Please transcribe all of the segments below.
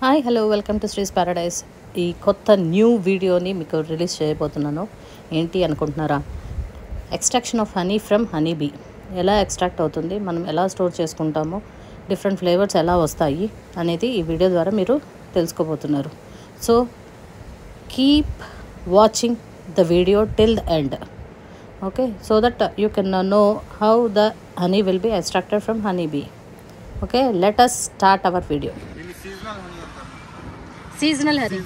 Hi hello welcome to శ్రీస్ Paradise. ఈ కొత్త new వీడియోని మీకు రిలీజ్ చేయబోతున్నాను. ఏంటి అనుకుంటున్నారా? Extraction of honey from honey bee ఎలా ఎక్స్ట్రాక్ట్ అవుతుంది, మనం ఎలా స్టోర్ చేసుకుంటామో, డిఫరెంట్ ఫ్లేవర్స్ ఎలా వస్తాయి అనేది ఈ వీడియో ద్వారా మీరు తెలుసుకోబోతున్నారు. So keep watching the video till the end, okay, so that you can know how the honey will be extracted from honey bee. Okay, let us start our video. Seasonal honey.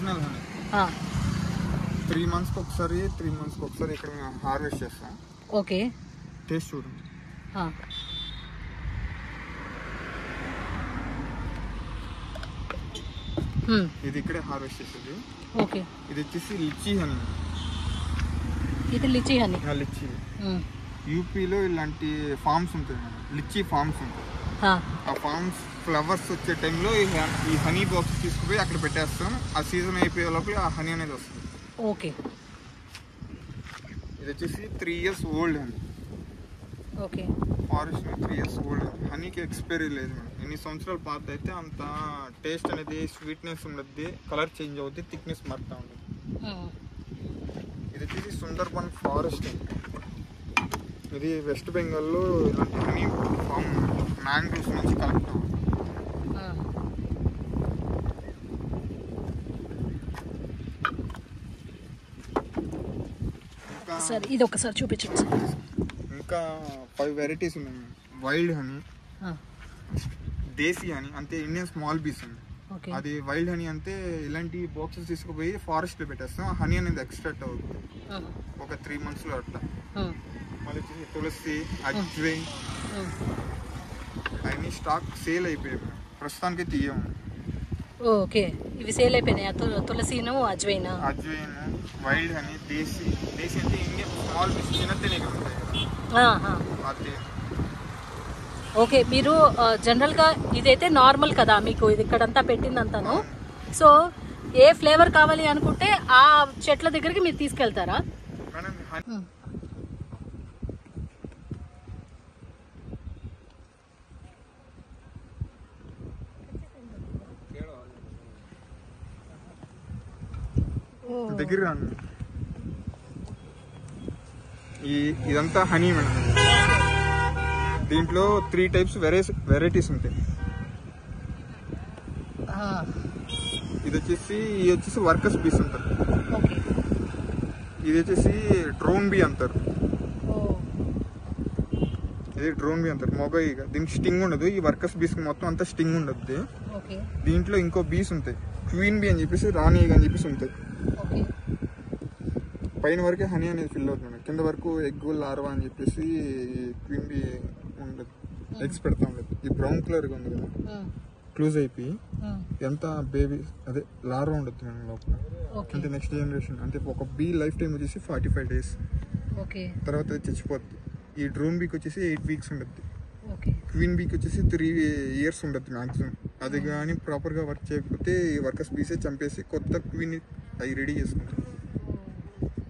3 మంత్స్కి ఒకసారి ఇక్కడ harvest చేస్తాం. Okay, taste చూడండి. ఇది ఇక్కడే harvest చేసేది. Okay, ఇది వచ్చేసి లిచీ హనీ. ఇది లిచీ హనీ. లిచీ యూపీలో ఇలాంటి ఫార్మ్స్ ఉంటాయి, లిచీ ఫార్మ్స్ ఉంటాయి. ఆ ఫార్మ్స్ ఫ్లవర్స్ వచ్చే టైంలో ఈ హనీ బాక్స్ తీసుకుపోయి అక్కడ పెట్టేస్తాం. ఆ సీజన్ అయిపోయే లోపల ఆ హనీ అనేది వస్తుంది. ఓకే, ఇది వచ్చేసి 3 years old honey. Okay, forest 3 years old హనీకి ఎక్స్పైరీ లేదు మేడం. ఎన్ని సంవత్సరాలు పాత అయితే అంత టేస్ట్ అనేది, స్వీట్నెస్ ఉండద్ది, కలర్ చేంజ్ అవుద్ది, థిక్నెస్ మారుతూ ఉంటుంది. ఇది వచ్చేసి సుందర్బన్ ఫారెస్ట్. ఇది వెస్ట్ బెంగాల్లో ఇలాంటి హనీ ఫామ్ మ్యాంగ్రోవ్స్ నుంచి కలెక్ట్ అవుతుంది. సార్ ఇది ఒకసారి చూపించండి సార్. ఇంకా 5 వెరైటీస్ ఉన్నాయి. వైల్డ్ హనీ, దేశీ హనీ అంటే ఇండియన్ స్మాల్ బీస్ అండి. అది వైల్డ్ హనీ అంటే ఇలాంటి బాక్సెస్ తీసుకుపోయి ఫారెస్ట్ లో పెట్టేస్తాం. హనీ అనేది ఎక్స్ట్రాక్ట్ అవుతుంది ఒక 3 months లో అట్లా. మళ్ళీ వచ్చేసి తులసి, అజ్వైన్ అవన్నీ స్టాక్ సేల్ అయిపోయాయి ప్రస్తుతానికి తీయము. ఓకే, ఇవి సేల్ అయిపోయినాయి. తులసిను, అజ్వైన్, వైల్డ్ హనీ, దేశీ అంటే ఇండియన్ స్మాల్ బీస్ చిన్నతేనే ఉంటాయి. ఓకే, మీరు జనరల్గా ఇదైతే నార్మల్ కదా మీకు, ఇది ఇక్కడంతా పెట్టిందంతాను. సో ఏ ఫ్లేవర్ కావాలి అనుకుంటే ఆ చెట్ల దగ్గరికి మీరు తీసుకెళ్తారా? దగ్గర ఇదంతా హనీ మేడం. దీంట్లో 3 types వెరైటీస్ ఉంటాయి. ఇది వచ్చేసి వర్కర్స్ బీస్ అంటారు. ఇది వచ్చేసి డ్రోన్ బీ అంటారు. ఇది డ్రోన్ బీ అంటారు. మొగ దీనికి స్టింగ్ ఉండదు. ఈ వర్కర్స్ బీస్ మొత్తం అంతా స్టింగ్ ఉండదు. దీంట్లో ఇంకో బీస్ ఉంటాయి, క్వీన్ బీ అని చెప్పేసి, రాణి అని చెప్పేసి ఉంటాయి. పైన వరకే హనీ అనేది ఫిల్ అవుతుంది, కింద వరకు ఎగ్ లార్వా అని చెప్పేసి క్వీన్ బీ ఉండదు, ఎగ్స్ పెడతా ఉండదు. ఈ బ్రౌన్ కలర్ ఉంది కదా, క్లోజ్ అయిపోయి ఎంత బేబీ అదే లార్వా ఉండదు మనం లోపల. అంటే నెక్స్ట్ జనరేషన్ అంటే ఒక బీ లైఫ్ టైం వచ్చేసి 45 days, తర్వాత చచ్చిపోద్ది. ఈ డ్రోన్ బీకి వచ్చేసి 8 weeks ఉండద్ది. క్వీన్ బీకి వచ్చేసి 3 years ఉండద్ది మ్యాక్సిమం. అది కానీ ప్రాపర్గా వర్క్ చేయకపోతే ఈ వర్కర్స్ బీసే చంపేసి కొత్త క్వీన్ అవి రెడీ చేసుకుంటారు.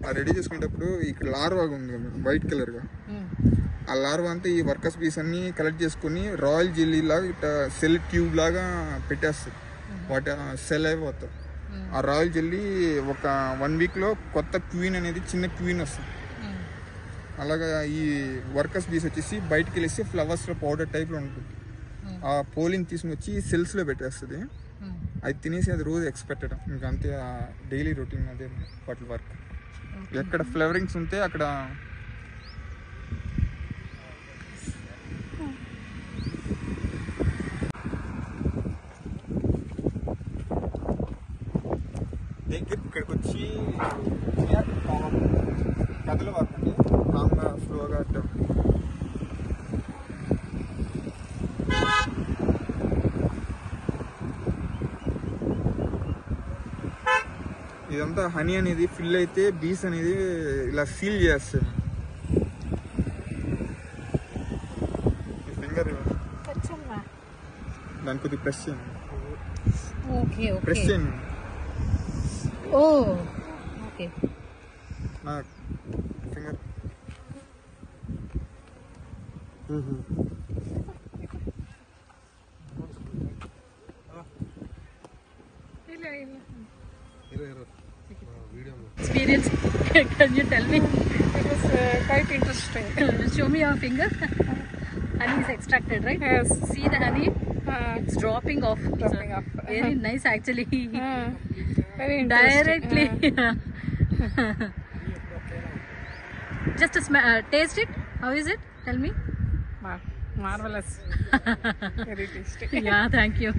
ఆ రెడీ చేసుకునేటప్పుడు ఇక్కడ లార్వా ఉంది కదా వైట్ కలర్గా, ఆ లార్వా అంతా ఈ వర్కర్స్ బీస్ అన్ని కలెక్ట్ చేసుకుని రాయల్ జెల్లీ లాగా ఇట్లా సెల్ ట్యూబ్ లాగా పెట్టేస్తుంది. వాటి సెల్ అయిపోతాయి. ఆ రాయల్ జెల్లీ ఒక 1 weekలో కొత్త క్వీన్ అనేది, చిన్న క్వీన్ వస్తుంది. అలాగా ఈ వర్కర్స్ బీస్ వచ్చేసి బయటకు వెళ్ళేసి ఫ్లవర్స్లో పౌడర్ టైప్లో ఉంటుంది. ఆ పోలింగ్ తీసుకుని వచ్చి సెల్స్లో పెట్టేస్తుంది. అది తినేసి అది రోజు ఎక్స్పెక్టెడ్ ఇంకా అంతే. డైలీ రొటీన్ అదే వాటి వర్క్. ఎక్కడ ఫ్లేవరింగ్స్ ఉంటే అక్కడ ఇక్కడికి వచ్చి కథలు వర్క్ అండి. కామ్గా స్లోగా ఇదంతా హనీ అనేది ఫిల్ అయితే బీస్ అనేది ఇలా సీల్ చేస్తుంది. ఫింగర్ దాని కొద్దిగా ప్రెస్ చేయండి. ప్రెస్ చేయండి. నా finger Experience. Can you tell me? It was quite interesting. Show me your finger. Honey is extracted, right? Yes. See the honey? It's dropping off. Dropping off. Very nice, actually. Very interesting. Directly. Just taste it. How is it? Tell me. Marvelous. Very tasty. Yeah, thank you.